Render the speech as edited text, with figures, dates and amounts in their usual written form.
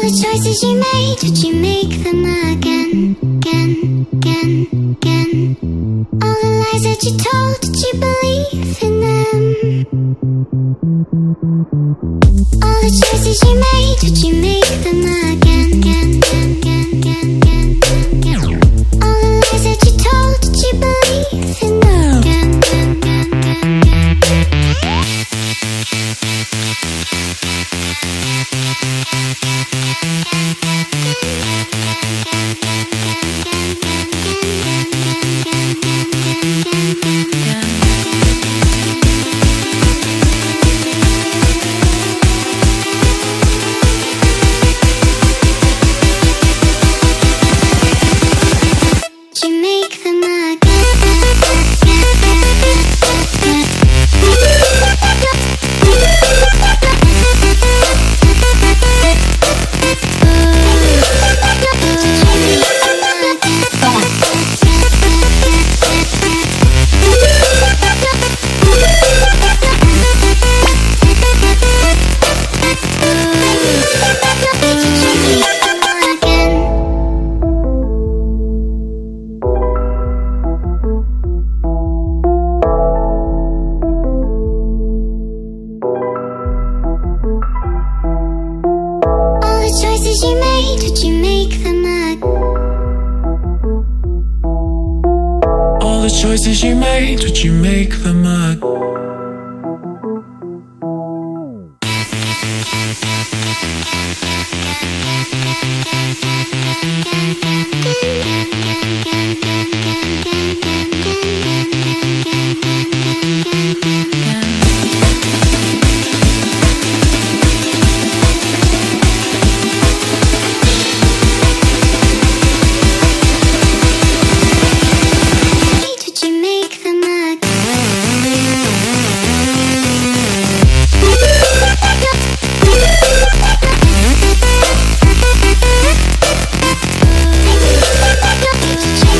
the choices you made, would you make them again, again, again, again? All the lies that you told, did you believe in them? All the choices you made, would you make them again, again, again, again, again, again? All the lies that you told, did you believe in them? Again, again, again, again, you made, would you make them again? All the choices you made, would you make them again?